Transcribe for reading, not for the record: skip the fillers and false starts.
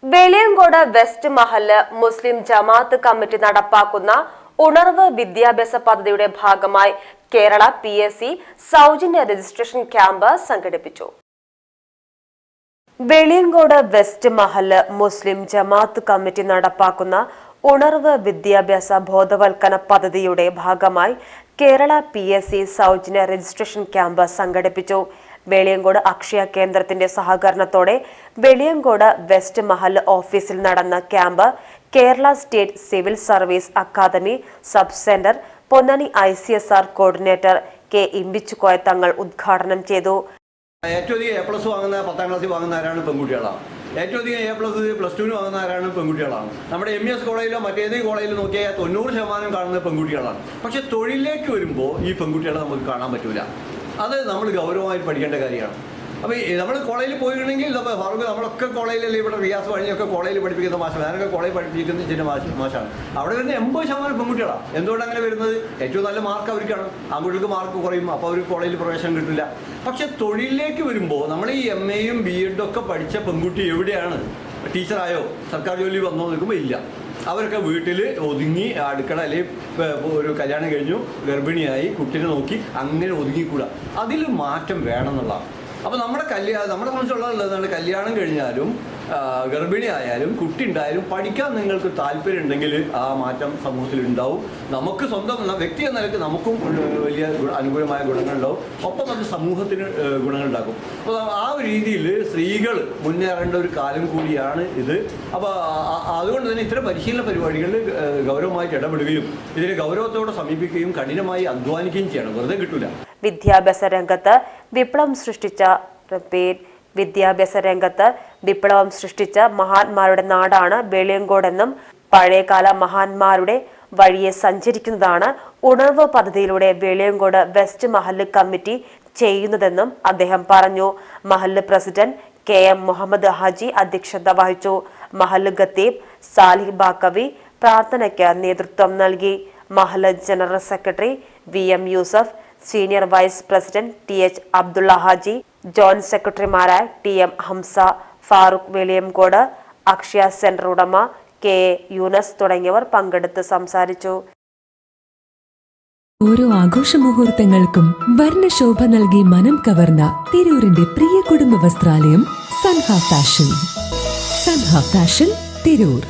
Veliyankode west മഹല്ല് മുസ്ലിം ജമാഅത്ത് committee നടപ്പാക്കുന്ന ഉണർവ് വിദ്യാഭ്യാസ പദ്ധതിയുടെ ഭാഗമായി കേരള PSC സൗജന്യ രജിസ്ട്രേഷൻ ക്യാമ്പ് സംഘടിപ്പിച്ചു. വെളിയങ്കോട് വെസ്റ്റ് മഹല്ല് മുസ്ലിം ജമാഅത്ത് കമ്മിറ്റി നടപ്പാക്കുന്ന ഉണർവ് വിദ്യാഭ്യാസ ബോധവൽക്കരണ പദ്ധതിയുടെ ഭാഗമായി കേരള PSC സൗജന്യ രജിസ്ട്രേഷൻ ക്യാമ്പ് സംഘടിപ്പിച്ചു. വെളിയങ്കോട് അക്ഷയ കേന്ദ്രത്തിന്റെ സഹകരണത്തോടെ വെളിയങ്കോട് വെസ്റ്റ് മഹല്ല് ഓഫീസിൽ നടന്ന camp Kerala state civil service academy sub centre Ponnani ICSR coordinator K. Imbichikoya Thangal ഉദ്ഘാടനം ചെയ്തു. ഏറ്റവും അധികം A+ വാങ്ങുന്ന 10ാം ക്ലാസ്സിൽ വാങ്ങുന്ന ആരാണ്? പെൺകുട്ടികളാണ്. ഏറ്റവും അധികം A+ +2 വാങ്ങുന്ന ആരാണ്? പെൺകുട്ടികളാണ്. നമ്മുടെ MES കോളേജിലോ മറ്റേതെങ്കിലും കോളേജിൽ നോക്കിയാൽ 90% കാണുന്നത് പെൺകുട്ടികളാണ്. പക്ഷെ തൊഴിലിലേക്ക് വരുമ്പോൾ ഈ പെൺകുട്ടികളെ നമുക്ക് കാണാൻ പറ്റൂല. അത് നമ്മൾ ഗൗരവമായിട്ട് പഠിക്കേണ്ട കാര്യമാണ്. അപ്പോൾ നമ്മൾ കോളേജിൽ പോയിട്ടുണ്ടെങ്കിൽ ഫാറൂഖ് നമ്മളൊക്കെ കോളേജിൽ ഇവിടെ റിയാസ് വഴിയൊക്കെ കോളേജിൽ പഠിപ്പിക്കുന്ന മാഷാണ്. ഞാനൊക്കെ കോളേജ് പഠിപ്പിക്കുന്ന ചില മാഷാണ്. അവിടെ വരുന്ന 80% പെൺകുട്ടികളാണ്. എന്തുകൊണ്ട് അങ്ങനെ വരുന്നത്? ഏറ്റവും നല്ല മാർക്ക് അവർക്കാണ്. ആൺകുട്ടികൾക്ക് മാർക്ക് കുറയും, അപ്പോൾ അവർക്ക് കോളേജിൽ പ്രവേശനം കിട്ടില്ല. പക്ഷെ തൊഴിലിലേക്ക് വരുമ്പോൾ നമ്മൾ ഈ MAയും B.Ed ഒക്കെ പഠിച്ച പെൺകുട്ടി എവിടെയാണ്? ടീച്ചറായോ സർക്കാർ ജോലി വന്നോ നിൽക്കുമ്പോൾ ഇല്ല. അവരൊക്കെ വീട്ടിൽ ഒതുങ്ങി അടുക്കള അല്ലെങ്കിൽ ഒരു കല്യാണം കഴിഞ്ഞു ഗർഭിണിയായി കുട്ടീനെ നോക്കി അങ്ങനെ ഒതുങ്ങിക്കൂടാ. അതിൽ മാറ്റം വേണമെന്നുള്ളതാണ്. അപ്പോൾ നമ്മളെ സംബന്ധിച്ചുള്ളതാണ് കല്യാണം കഴിഞ്ഞാലും ഗർഭിണി ആയാലും കുട്ടി ഉണ്ടായാലും പഠിക്കാൻ നിങ്ങൾക്ക് താല്പര്യം ഉണ്ടെങ്കിൽ ആ മാറ്റം സമൂഹത്തിൽ ഉണ്ടാവും. നമുക്ക് സ്വന്തം വ്യക്തി എന്ന നിലയ്ക്ക് നമുക്കും വലിയ അനുകൂലമായ ഗുണങ്ങളുണ്ടാവും. ഒപ്പം അത് സമൂഹത്തിന് ഗുണങ്ങളുണ്ടാക്കും. അപ്പോൾ ആ ഒരു രീതിയിൽ സ്ത്രീകൾ മുന്നേറേണ്ട ഒരു കാലം കൂടിയാണ് ഇത്. അപ്പോൾ അതുകൊണ്ട് തന്നെ ഇത്തരം പരിശീലന പരിപാടികളിൽ ഗൗരവമായിട്ട് ഇടപെടുകയും ഇതിനെ ഗൗരവത്തോടെ സമീപിക്കുകയും കഠിനമായി അധ്വാനിക്കുകയും ചെയ്യണം. വെറുതെ കിട്ടൂല. വിദ്യാഭ്യാസ രംഗത്ത് വിപ്ലവം സൃഷ്ടിച്ച മഹാന്മാരുടെ നാടാണ് വെളിയങ്കോടെന്നും പഴയകാല മഹാന്മാരുടെ വഴിയെ സഞ്ചരിക്കുന്നതാണ് ഉണർവ് പദ്ധതിയിലൂടെ വെളിയങ്കോട് വെസ്റ്റ് മഹല്ല് കമ്മിറ്റി ചെയ്യുന്നതെന്നും അദ്ദേഹം പറഞ്ഞു. മഹല്ല് പ്രസിഡന്റ് KM മുഹമ്മദ് ഹാജി അധ്യക്ഷത വഹിച്ചു. മഹല്ല് ഖത്തീബ് സാലിഹ് ബാക്കവി പ്രാർത്ഥനയ്ക്ക് നേതൃത്വം നൽകി. മഹല്ല് general secretary VM Yusuf, senior vice president TH Abdulla Haji, joint സെക്രട്ടറിമാരായ TM ഹംസ, ഫാറൂഖ് വെളിയങ്കോട്, അക്ഷയ സെന്റർ ഉടമ KA യൂനസ് തുടങ്ങിയവർ പങ്കെടുത്ത് സംസാരിച്ചു. ഓരോ ആഘോഷ മുഹൂർത്തങ്ങൾക്കും വർണ്ണശോഭ നൽകി മനം കവർന്ന തിരൂരിന്റെ പ്രിയ കുടുംബ വസ്ത്രാലയം സൻഹ ഫാഷൻ. തിരൂർ.